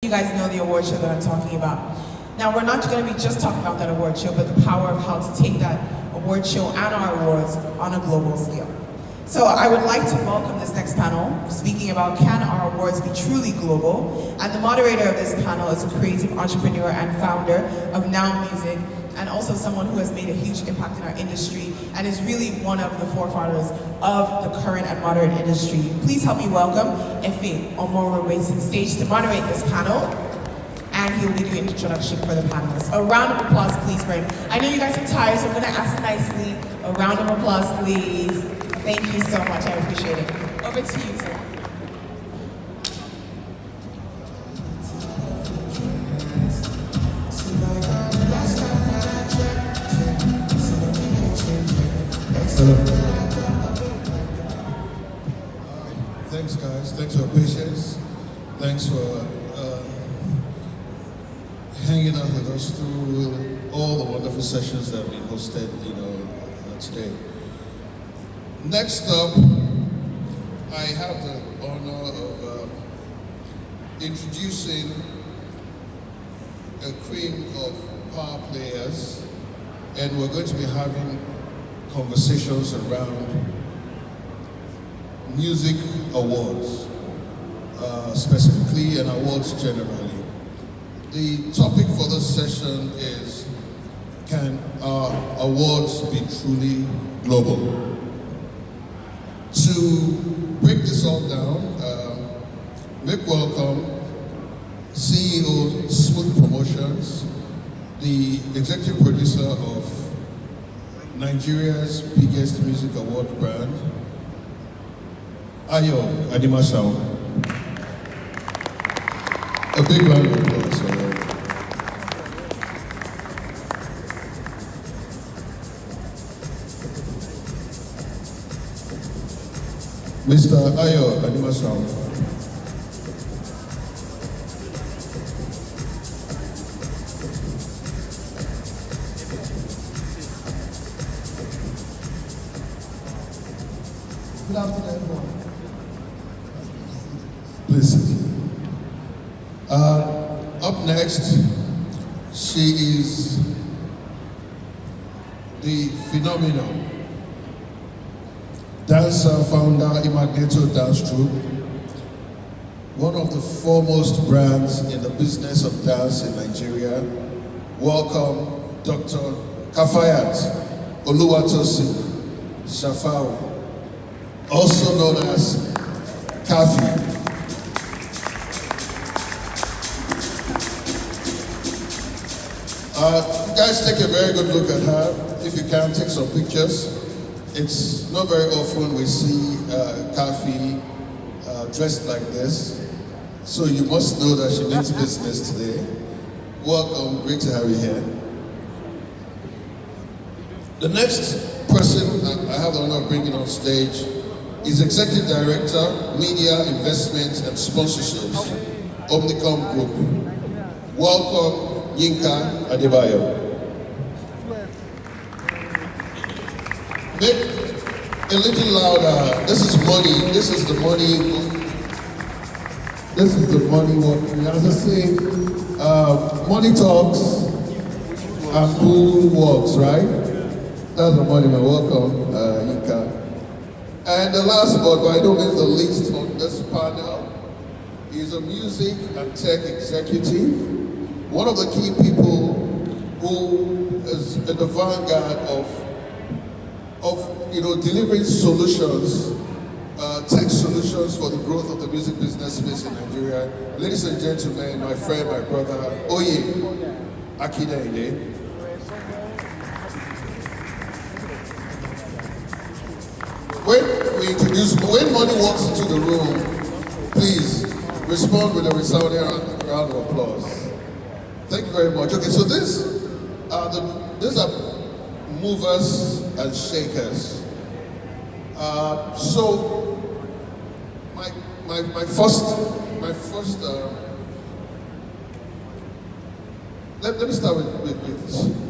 you guys know the award show that I'm talking about. Now, we're not going to be just talking about that award show, but the power of how to take that award show and our awards on a global scale. So I would like to welcome this next panel, speaking about can our awards be truly global? And the moderator of this panel is a creative entrepreneur and founder of Now Music, and also someone who has made a huge impact in our industry and is really one of the forefathers of the current and modern industry. Please help me welcome Efe Omoro waits on stage to moderate this panel, and he'll be doing an introduction for the panelists. A round of applause, please, for him. I know you guys are tired, so I'm gonna ask nicely. A round of applause, please. Thank you so much, I appreciate it. Over to you, sir. Hello. Thanks, guys. Thanks for your patience. Thanks for hanging out with us through all the wonderful sessions that we hosted, today. Next up, I have the honor of introducing a cream of power players, and we're going to be having conversations around music awards, specifically, and awards generally. The topic for this session is, can our awards be truly global? To break this all down, make welcome CEO Smooth Promotions, the executive producer of Nigeria's biggest music award brand, Ayo Animashaun. A big round of applause for them. Mr. Ayo Animashaun. Good afternoon, everyone. Please sit. Up next, she is the phenomenal dancer, founder, Imagneto Dance Troupe, one of the foremost brands in the business of dance in Nigeria. Welcome, Dr. Kafayat Oluwatosin Shafau, also known as Kafi. You guys take a very good look at her. If you can, take some pictures. It's not very often we see Kafi dressed like this, so you must know that she means business today. Welcome, great to have you here. The next person I have the honor of bringing on stage is Executive Director, Media, Investments and Sponsorships, Omnicom Group. Welcome, Yinka Adebayo. Make a little louder. This is money. This is the money. This is the money walking. As I say, money talks and bull walks, right? That's the money man. Welcome, Yinka. And the last but by no means the least on this panel is a music and tech executive, one of the key people who is in the vanguard of delivering solutions, tech solutions for the growth of the music business space in Nigeria. Ladies and gentlemen, my friend, my brother, Oye Akide. When money walks into the room, please respond with a resounding round of applause. Thank you very much. Okay, so these are movers and shakers. So my first. Let me start with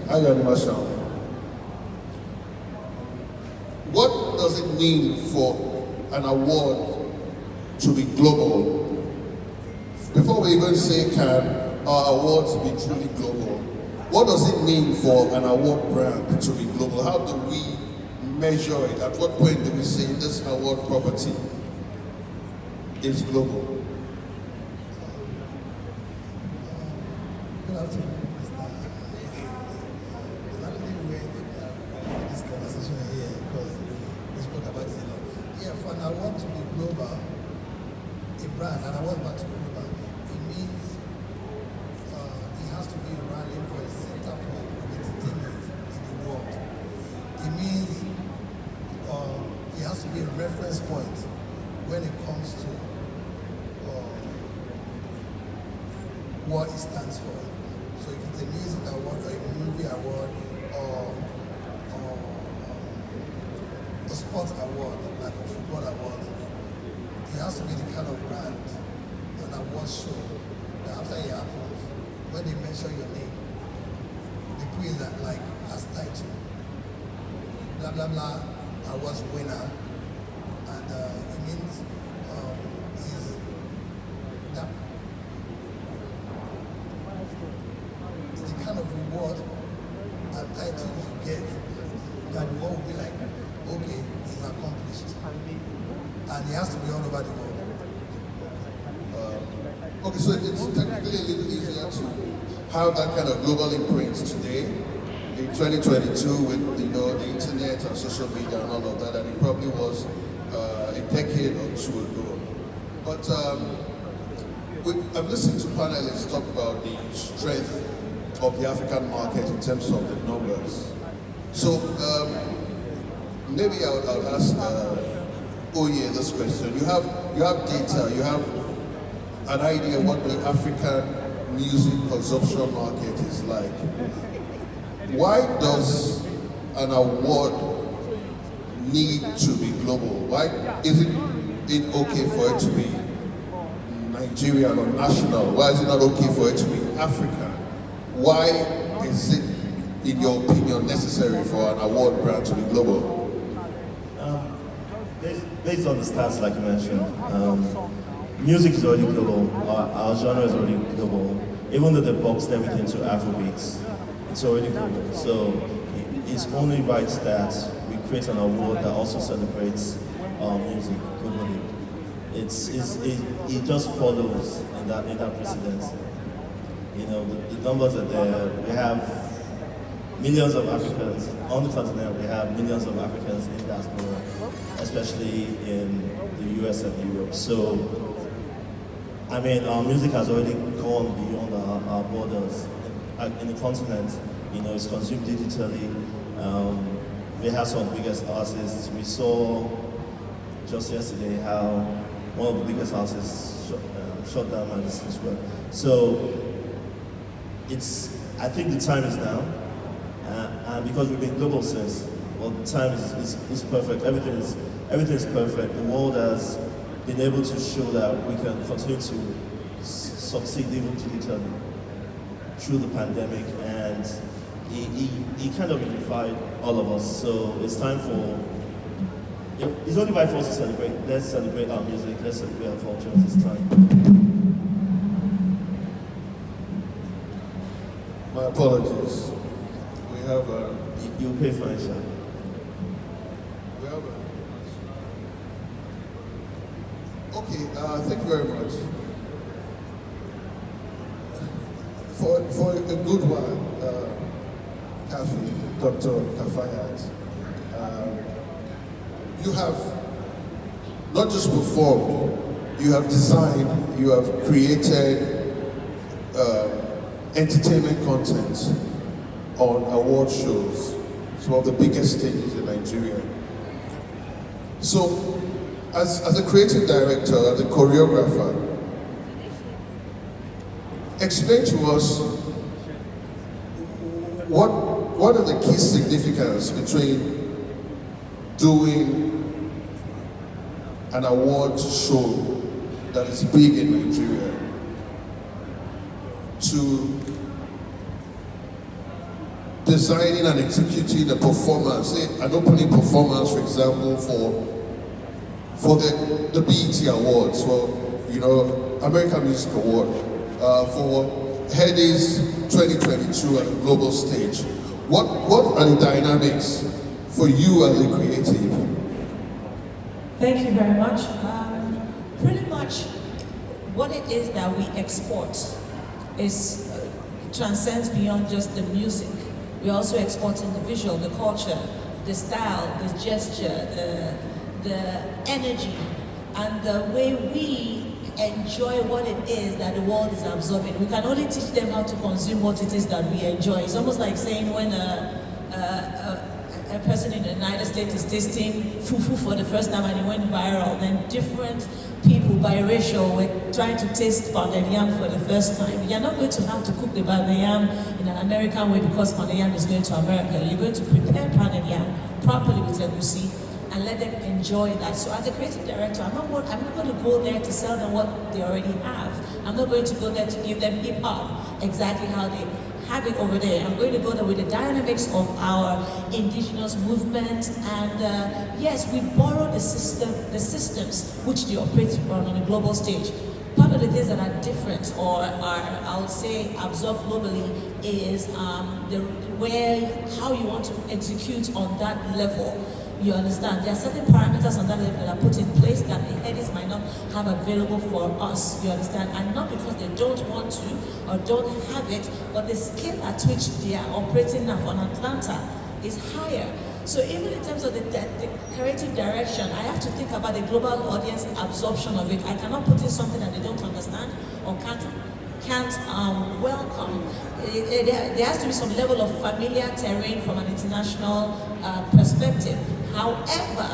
Ayo Animashaun. What does it mean for an award to be global before we even say can our awards be truly global, what does it mean for an award brand to be global? How do we measure it? At what point do we say this award property is global? Good afternoon, Mr. It's actually weird this conversation here because we spoke about it a lot. Yeah, for an award to be global, a brand, an award brand to be global, it means it has to be a rallying for a center point of entertainment in the world. It means it has to be a reference point when it comes to what it stands for. So if it's a music award or a movie award or a sports award, like a football award, it has to be the kind of brand, an award show that after it happens, when they mention your name, they put it that like as title, blah blah blah, awards winner, and it means is that is the kind of reward and title you get that the world will be like, okay, it's accomplished. And it has to be all over the world. Okay, so it's technically a little easier to have that kind of global imprint today in 2022 with the internet and social media and all of that, and it probably was a decade or two ago. But I've listened to panelists talk about the strength of the African market in terms of the numbers. So maybe I'll ask Oye this question. You have data, you have an idea what the African music consumption market is like. Why does an award need to be global? Why isn't it okay for it to be Nigerian or national? Why is it not okay for it to be African? Why is it, in your opinion, necessary for an award brand to be global? Based on the stats, like you mentioned, music is already global. Our genre is already global. Even though they boxed everything to Afrobeats, it's already global. So it's only right that we create an award that also celebrates music globally. It just follows in that precedence. The numbers are there. We have millions of Africans on the continent. We have millions of Africans in diaspora, especially in the US and Europe. So, I mean, our music has already gone beyond our borders. In the continent, it's consumed digitally. We have some of the biggest artists. We saw just yesterday how one of the biggest artists shut down Madison Square. So, I think the time is now. And because we've been global since, well, the time is perfect. Everything is perfect. The world has been able to show that we can continue to succeed even digitally through the pandemic, and he kind of unified all of us. So it's time for. It's only right for us to celebrate. Let's celebrate our music. Let's celebrate our culture at this time. My apologies. We have You'll pay for it, sir. we have okay, thank you very much. For a good while, Kathy, Dr. Kafayat, you have not just performed, you have designed, you have created entertainment content on award shows, some of the biggest stages in Nigeria. So, as a creative director, as a choreographer, explain to us what are the key significance between doing an award show that is big in Nigeria to designing and executing a performance, say an opening performance, for example, for the BET Awards, for American Music Award for Headies 2022 on a global stage. What are the dynamics for you as a creative? Thank you very much. Pretty much what it is that we export is transcends beyond just the music. We also export in the visual, the culture, the style, the gesture, the energy, and the way we enjoy what it is that the world is absorbing. We can only teach them how to consume what it is that we enjoy. It's almost like saying when a person in the United States is tasting fufu for the first time and it went viral, then different people biracial were trying to taste pounded yam for the first time. You're not going to have to cook the pounded yam in an American way because pounded yam is going to America. You're going to prepare pounded yam properly with egusi and let them enjoy that. So as a creative director, I'm not going to go there to sell them what they already have. I'm not going to go there to give them hip hop exactly how they have it over there. I'm going to go there with the dynamics of our indigenous movement, and yes, we borrow the systems which they operate on a global stage. Part of the things that are different or are, I would say, absorbed globally is how you want to execute on that level. You understand? There are certain parameters on that level that are put in place that the headies might not have available for us, you understand? And not because they don't want to or don't have it, but the scale at which they are operating now for Atlanta is higher. So even in terms of the creative direction, I have to think about the global audience absorption of it. I cannot put in something that they don't understand or can't welcome. There has to be some level of familiar terrain from an international perspective. However,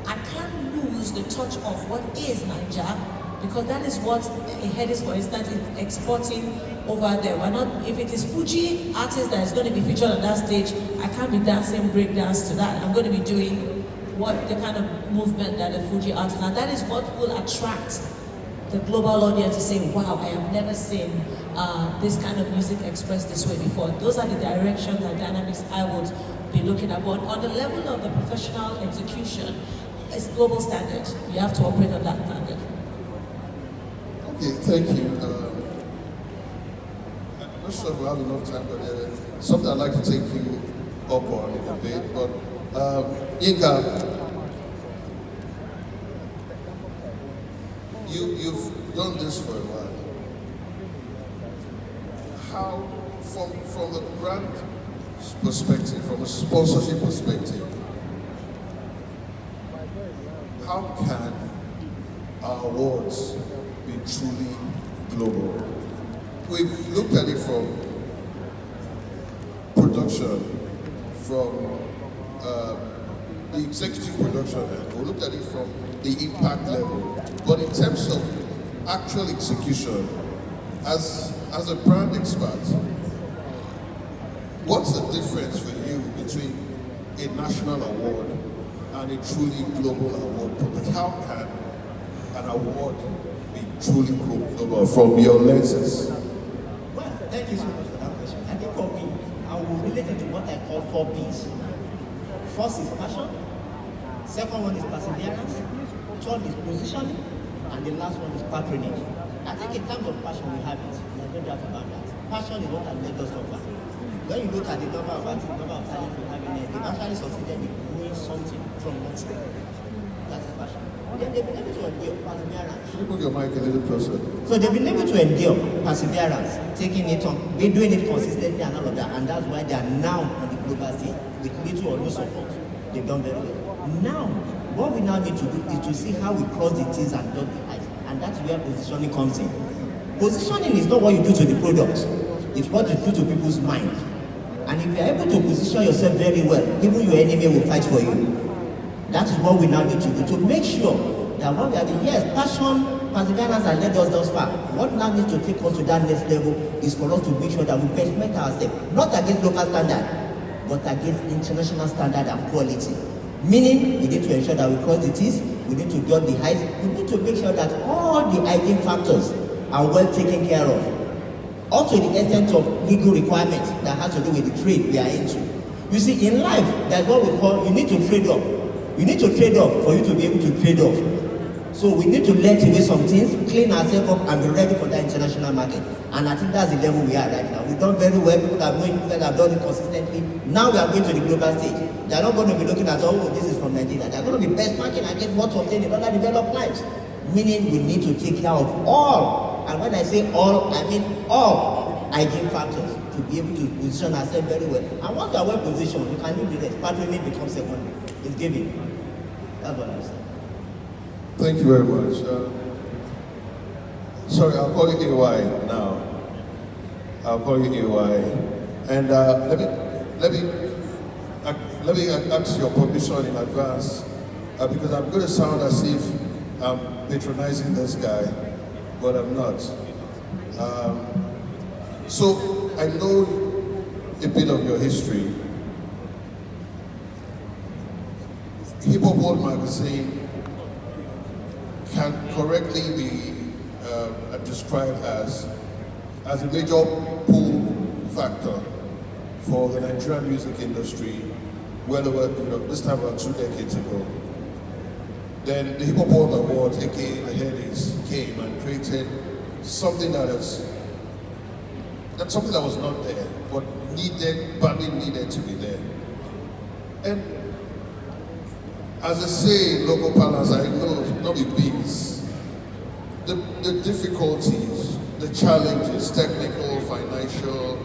I can't lose the touch of what is Nigeria, because that is what a headies, for instance, is exporting over there. We're not, if it is Fuji artist that is going to be featured on that stage, I can't be dancing break dance to that. I'm going to be doing the kind of movement that the Fuji artist, and that is what will attract the global audience to say, wow, I have never seen this kind of music expressed this way before. Those are the directions and dynamics I would be looking at. But on the level of the professional execution, it's global standard. You have to operate on that standard. Okay, thank you. I'm not sure if we have enough time, but there's something I'd like to take you up on in a bit. But Yinka, you've done this for a while. How, from the brand perspective, from a sponsorship perspective, how can our awards be truly global? We've looked at it from production, from the executive production end. We looked at it from the impact level. But in terms of actual execution, as a brand expert, what's the difference for you between a national award and a truly global award? But how can an award be truly global from your lenses? Well, thank you so much for that question. I think for me, I will relate it to what I call 4 P's. First is passion, second one is perseverance, third is positioning, and the last one is patronage. I think in terms of passion, we have it. There's no doubt about that. Passion is what has led us so far. When you look at the number of artists, number of talents we have in there, they've actually succeeded in doing something from nothing. That's the passion. Then they've been able to endure perseverance. Can you put your mic a little closer? So they've been able to endure perseverance, taking it on, they're doing it consistently and all of that, and that's why they are now on the global stage with little or no support. They've done very well. Now, what we now need to do is to see how we cross the T's and dot the I's, and that's where positioning comes in. Positioning is not what you do to the product, it's what you do to people's mind. And if you're able to position yourself very well, even your enemy will fight for you. That is what we now need to do, to make sure that what we are doing, yes, passion, perseverance has led us thus far. What now needs to take us to that next level is for us to make sure that we benchmark ourselves, not against local standard, but against international standard and quality. Meaning, we need to ensure that we cross the T's, we need to dot the I's, we need to make sure that all the hygiene factors are well taken care of. Also, the extent of legal requirements that has to do with the trade we are into. You see, in life, that's what we call, you need to trade off. You need to trade off for you to be able to trade off. So we need to let away some things, clean ourselves up, and be ready for that international market. And I think that's the level we are right now. We've done very well. People have known that have done it consistently. Now we are going to the global stage. They are not going to be looking at, oh, this is from Nigeria. They are going to be benchmarking against what's obtained in other developed lives. Meaning we need to take care of all. And when I say all, I mean all hygiene factors to be able to position ourselves very well. And once you are well positioned, you can leave the rest. Patronage becomes secondary. It's given. That's what I'm saying. Thank you very much. Sorry, I'll call you AY now. I'll call you AY. And let me ask your permission in advance because I'm going to sound as if I'm patronizing this guy, but I'm not. So I know a bit of your history. Hip Hop World Magazine can correctly be described as a major pull factor for the Nigerian music industry well over, this time about 2 decades ago. Then the Hip Hop World Awards, aka the Headies, came and created something that's something that was not there, but badly needed to be there. And as I say in local parlance, I know not be beats. The difficulties, the challenges, technical, financial,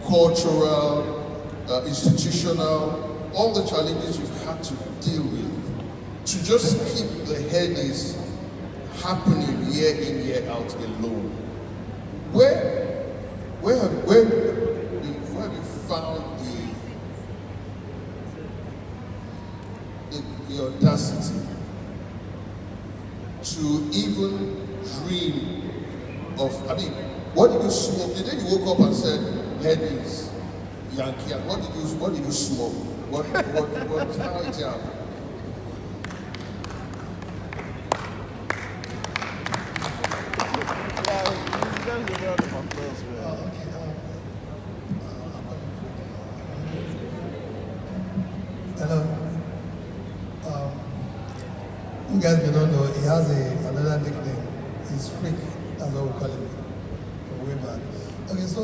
cultural, institutional, all the challenges you've had to deal with to just keep the Headies happening year in, year out alone. Where have you found the audacity to even dream of, what did you smoke? The day you woke up and said, Headies, Yankee, what did you smoke? How it happened? Hello. You guys may not know, he has another nickname. He's Freak. That's what we call him from way back. Okay, so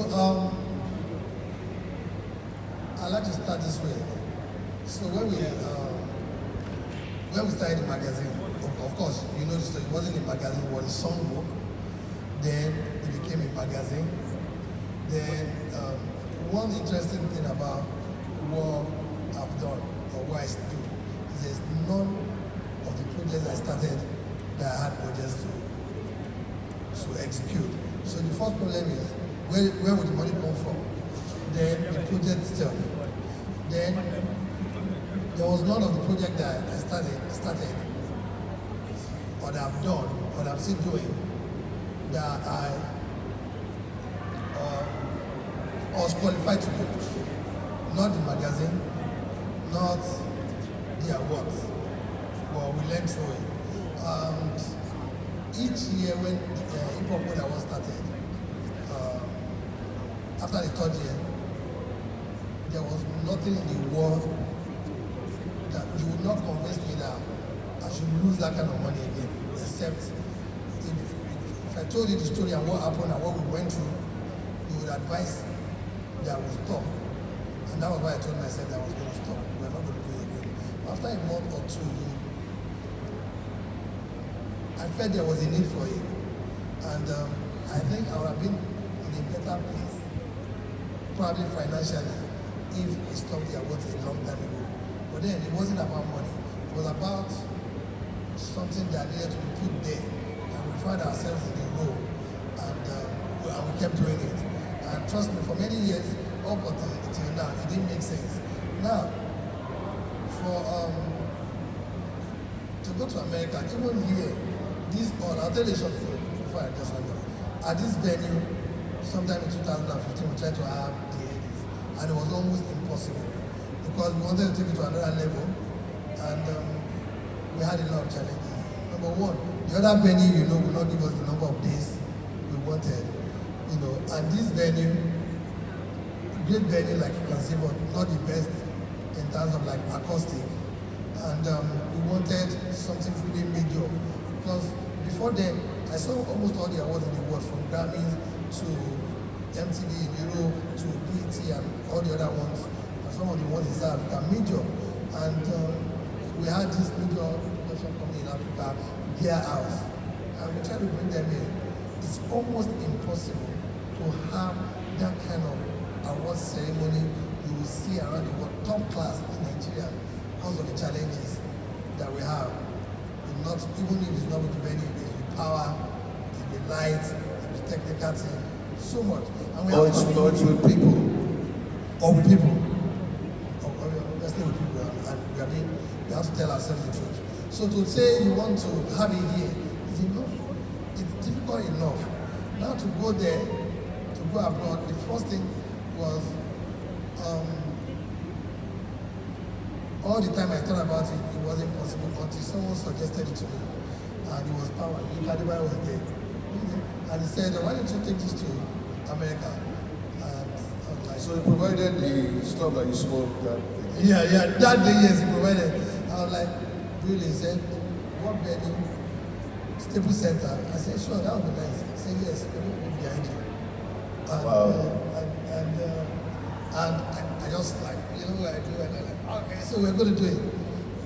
I'd like to start this way. So when we started the magazine, of course, you know, so it wasn't a magazine, it was a songbook. Then it became a magazine. Then one interesting thing about what I've done or what I do is there's none of the projects I started that I had projects to execute. So the first problem is where would the money come from? Then the project itself. Then there was none of the project that I started or that I've done or that I'm still doing that I was qualified to do. Not the magazine, not the awards, but we learned through it. Each year when the Hip Hop World Awards started, after the third year, there was nothing in the world that you would not convince me that I should lose that kind of money again, except if I told you the story and what happened and what we went through, you would advise that I would stop. And that was why I told myself that I was going to stop. We're not going to do it again. After a month or two, I felt there was a need for it. And I think I would have been in a better place, probably financially, if we stopped the awards a long time ago. But then it wasn't about money. It was about something that needed to be put there. And we found ourselves in the role. And we kept doing it. And trust me, for many years, up until now, it didn't make sense. Now, to go to America, even here, I'll tell you a short story before I just went on. At this venue, sometime in 2015, we tried to have the Headies, and it was almost impossible because we wanted to take it to another level, and we had a lot of challenges. Number one, the other venue, will not give us the number of days we wanted, and this venue, great venue like you can see, but not the best in terms of like acoustic, and we wanted something really major. because before then, I saw almost all the awards in the world, from Grammys to MTV in Europe to BET and all the other ones, and some of the ones in South Africa, major. And we had this major production company in Africa, Gear House, and we tried to bring them in. It's almost impossible to have that kind of award ceremony you will see around the world, top class in Nigeria, because of the challenges that we have. Not even if it's not with the venue, it's with power, it's with lights, it's with technical team, so much. And we have It's with people. Or with people. Let's stay with people, and we have to tell ourselves the truth. So to say you want to have it here is enough. It's difficult enough. Now to go there, to go abroad, the first thing was all the time I thought about it, it wasn't possible until someone suggested it to me. And it was power. Kadima was there. And he said, why don't you take this to America? And I was like, So he provided the stuff that you smoked that yeah, that day, yes, he provided. I was like, really? He said, what venue? Staples Center. I said, sure, that would be nice. He said, yes, we're going to be behind you. And, Wow. And I just like, you know what I do? And I'm like, okay, so we're going to do it.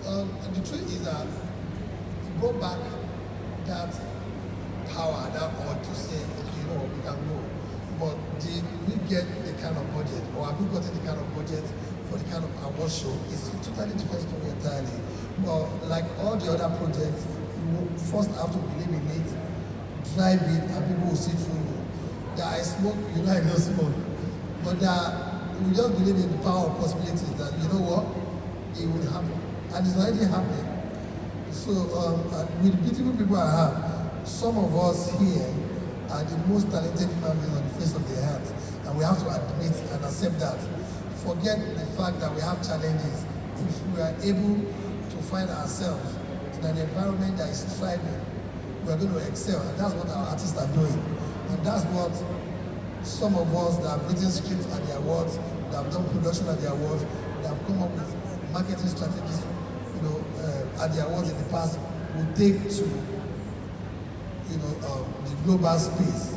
And the truth is that it brought back that power, that urge to say, okay, you know what, we can go. But did we get the kind of budget, or have we gotten the kind of budget for the kind of award show? It's a totally different story entirely. But like all the other projects, you first have to believe in it, drive it, and people will see through you. That I smoke, you know I don't smoke. But that we just believe in the power of possibilities, that you know what, it will happen. And it's already happening. So with the beautiful people I have, some of us here are the most talented human beings on the face of the earth. And we have to admit and accept that. Forget the fact that we have challenges. If we are able to find ourselves in an environment that is thriving, we are going to excel. And that's what our artists are doing. And that's what some of us that have written scripts at the awards, that have done production at the awards, that have come up with marketing strategies, at the awards in the past, will take to, the global space,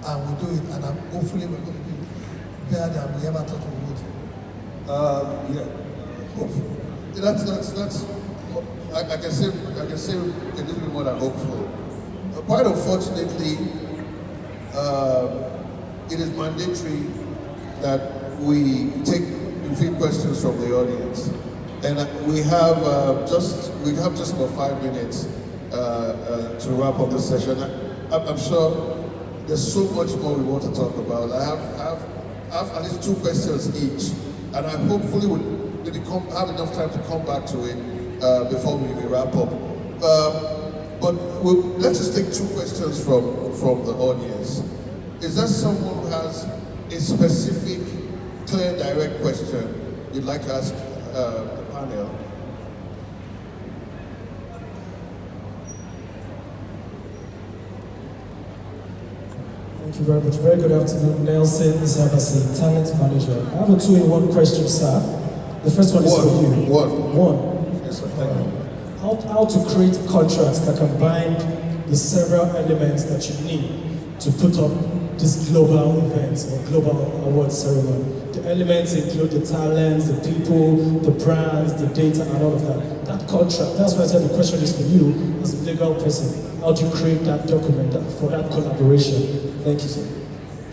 and we'll do it. And hopefully we're going to do it better than we ever thought we would. yeah. Hopefully. That's I can say a little bit more than hopeful. Quite unfortunately, it is mandatory that we take a few questions from the audience, and we have just about 5 minutes to wrap up this session. I'm sure there's so much more we want to talk about. I have at least 2 questions each, and I hopefully will maybe have enough time to come back to it before we wrap up. But let's just take 2 questions from the audience. Is there someone who has a specific, clear, direct question you'd like to ask the panel? Thank you very much. Very good afternoon. Nelson Zabasi, Talent Manager. I have a 2-in-1 question, sir. The first one is for you. One. Yes, sir. Thank you. How to create contracts that combine the several elements that you need to put up this global event or global award ceremony. The elements include the talents, the people, the brands, the data, and all of that. That contract, that's why I said the question is for you as a legal person. How do you create that document for that collaboration? Thank you, sir.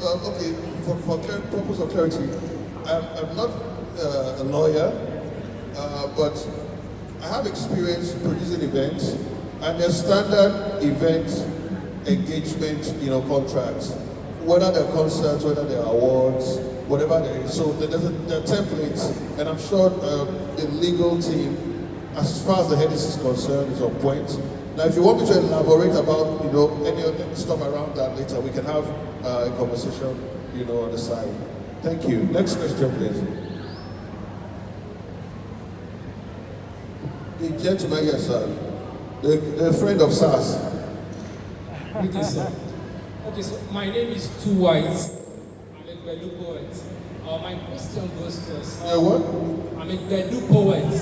Okay, for purpose of clarity, I'm not a lawyer, but I have experience producing events, and there's standard event engagement, contracts, whether they're concerts, whether they're awards, whatever there is. So there are templates, and I'm sure the legal team, as far as the head is concerned, is on point. Now, if you want me to elaborate about, any of the stuff around that later, we can have a conversation, on the side. Thank you. Next question, please. The gentleman here, sir. The friend of SARS. Okay, sir. Okay, so my name is Two White. I'm a Gbelu poet. My question goes to us. What? I'm a Gbelu poet.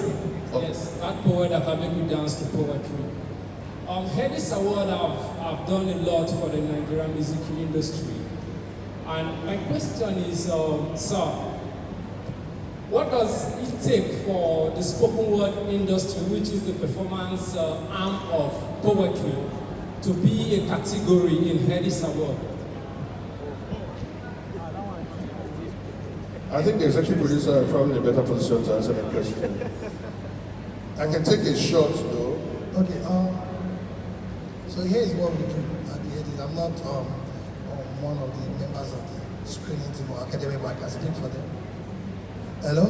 Yes, that poet that can make you dance to poetry. Headies Award have done a lot for the Nigerian music industry. And my question is, sir, what does it take for the spoken word industry, which is the performance arm of poetry, to be a category in Headies Award? I think the executive producer is probably in a better position to answer that question. I can take a shot though. Okay, so here is what we do at the end. I'm not one of the members of the screening team or academic, but I can speak for them. Hello?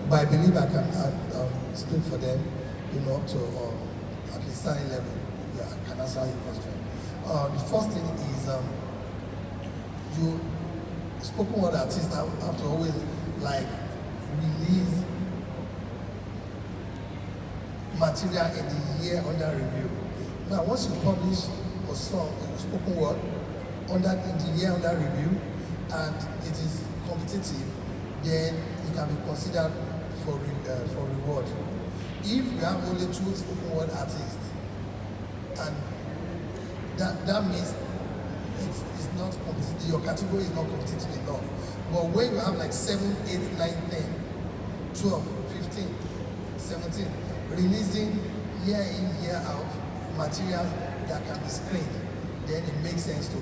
But I believe I can speak for them, up to at least certain level. Yeah, I can answer your question. The first thing is you spoken word artists have to always release material in the year under review. Now, once you publish a song, a spoken word, in the year under review, and it is competitive, then it can be considered for reward. If you have only 2 spoken word artists, and that means it's not competitive, your category is not competitive enough. But when you have 7, 8, 9, 10, 12, 15, 17, releasing year in, year out materials that can be screened, then it makes sense to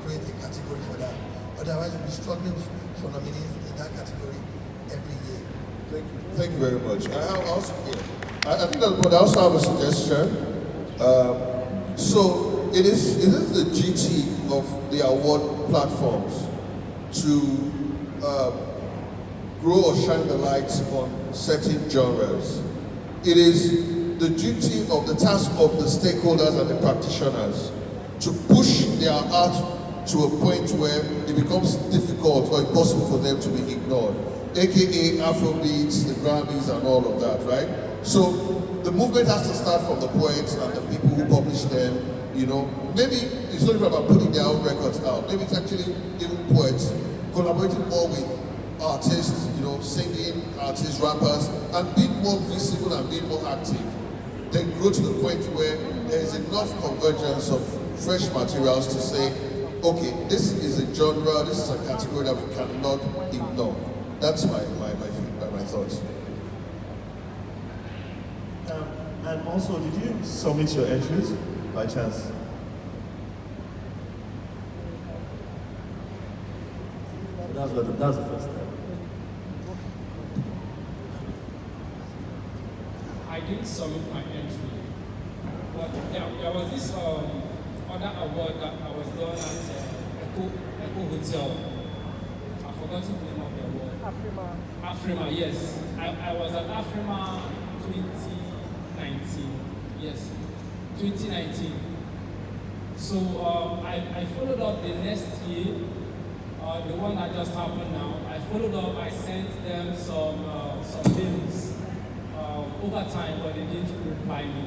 create a category for that. Otherwise, we'll be struggling for nominees in that category every year. Thank you very much. I think that, but I also have a suggestion. So it is the duty of the award platforms to grow or shine the light on certain genres. It is the duty of the task of the stakeholders and the practitioners to push their art to a point where it becomes difficult or impossible for them to be ignored, aka Afrobeats, the Grammys, and all of that, right? So the movement has to start from the poets and the people who publish them. Maybe it's not even about putting their own records out. Maybe it's actually even poets collaborating more with artists, singing artists, rappers, and being more visible and being more active. Then grow to the point where there is enough convergence of fresh materials to say, okay, this is a genre, this is a category that we cannot ignore. That's my thoughts. And also, did you submit your entries by chance? So that's the first step. I didn't submit my entry, but there was this other award that I was done at Echo Hotel. I forgot the name of the award. Afrima, yes. I was at Afrima 2019. Yes, 2019. So I followed up the next year, the one that just happened now. I followed up, I sent them some bills over time, but they didn't reply me.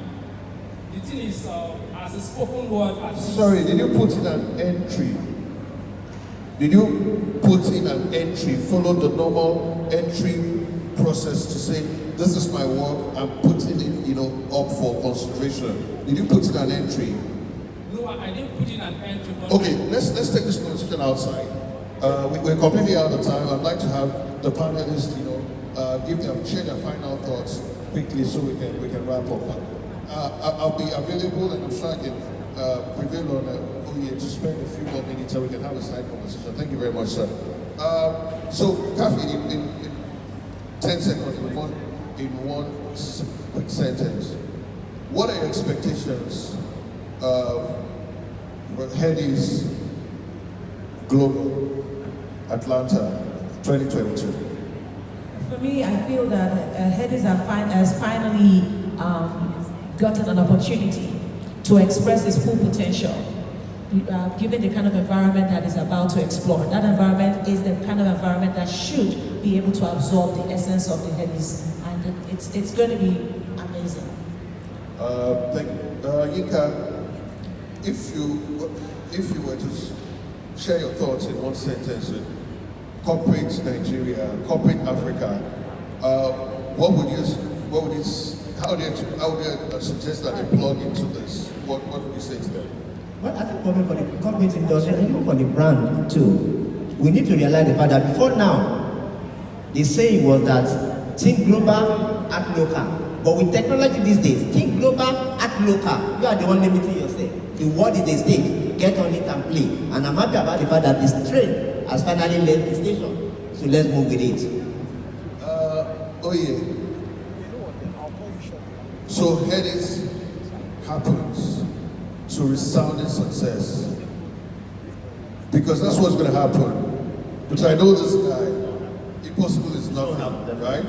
The thing is, as a spoken word artist... Sorry, did you put in an entry? Did you put in an entry, follow the normal entry process to say, this is my work, I'm putting it, up for consideration? Did you put in an entry? No, I didn't put in an entry. But okay, let's take this conversation outside. We're completely out of time. I'd like to have the panelists, share their final thoughts quickly so we can wrap up. I'll be available, and I'm sure I can prevail on Oye to spend a few more minutes so we can have a side conversation. Thank you very much, sir. So, Kafi, in 10 seconds, in one quick sentence, what are your expectations of Headies Global Atlanta 2022? For me, I feel that Headies has finally gotten an opportunity to express its full potential, given the kind of environment that is about to explore. That environment is the kind of environment that should be able to absorb the essence of the Headies, and it's going to be amazing. Thank you. Yinka, if you were to share your thoughts in one sentence with corporate Nigeria, corporate Africa, what would you how do you suggest that they plug into this? What would you say to them? Well, I think for the corporate industry, and even for the brand too, we need to realize the fact that before now, the saying was that think global, act local. But with technology these days, think global, act local. You are the one limiting yourself. The world is a stage. Get on it and play. And I'm happy about the fact that this train has finally left the station. So let's move with it. Oh yeah. So Headies happens to resounding success. Because that's what's going to happen. But I know this guy, impossible is nothing, right?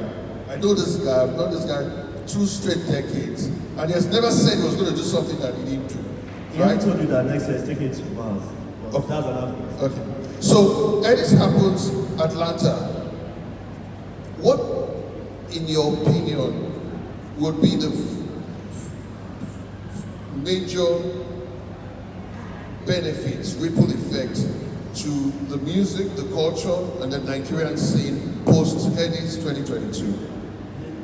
I know this guy, I've known this guy 2 straight decades, and he has never said he was going to do something that he didn't do. He already told you that next year is taking it to Mars. Okay. That's another. Okay. So, Headies happens, Atlanta. What, in your opinion, would be the major benefits, ripple effect to the music, the culture, and the Nigerian scene post Headies 2022?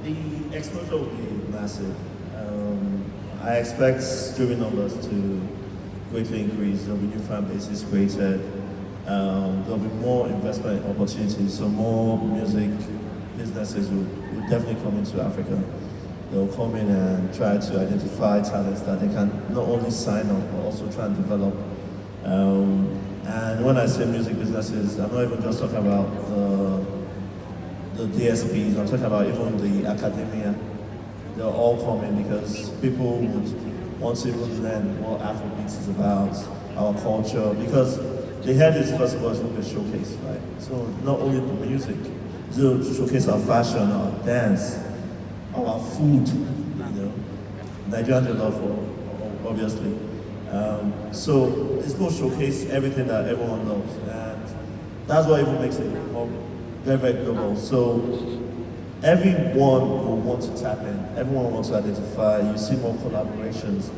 The exposure will be massive. I expect streaming numbers to greatly increase. There'll be new fan bases created. There'll be more investment opportunities, so more music businesses will definitely come into Africa. They'll come in and try to identify talents that they can not only sign up, but also try and develop. And when I say music businesses, I'm not even just talking about the DSPs, I'm talking about even the academia. They're all coming because people would want to even learn what Afrobeats is about, our culture, because the Headies first of all is going to be a showcase, right? So not only the music, to showcase our fashion, our dance, our food, you know, Nigerians they love for, obviously. So it's going to showcase everything that everyone loves, and that's what even makes it more very, very global. So everyone will want to tap in, everyone wants to identify, you see more collaborations.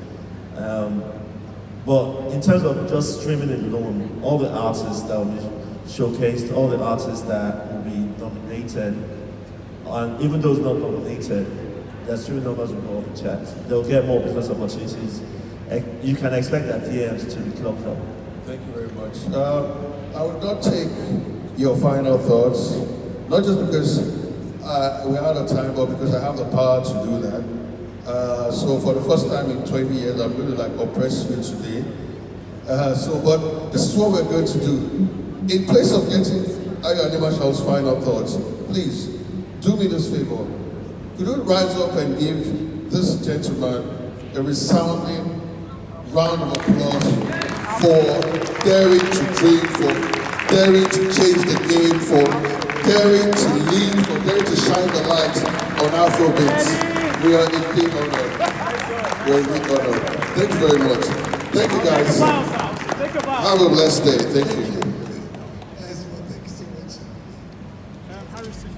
But in terms of just streaming it alone, all the artists that will be showcased, all the artists that will be nominated, and even those not nominated, their streaming numbers will go up the chart. They'll get more business opportunities. You can expect that DMs to be clocked up. Thank you very much. I would not take your final thoughts, not just because we're out of time, but because I have the power to do that. So for the first time in 20 years, I'm going to oppress you today. But this is what we're going to do. In place of getting Ayo Animashaun's final thoughts, please do me this favor. Could you rise up and give this gentleman a resounding round of applause for daring to dream, for daring to change the game, for daring to lead, for daring to shine the light on Afrobeats. We are in big honor. We're in big honor. Thank you very much. Thank you guys. Have a blessed day. Thank you. Thank you so much. Harrison.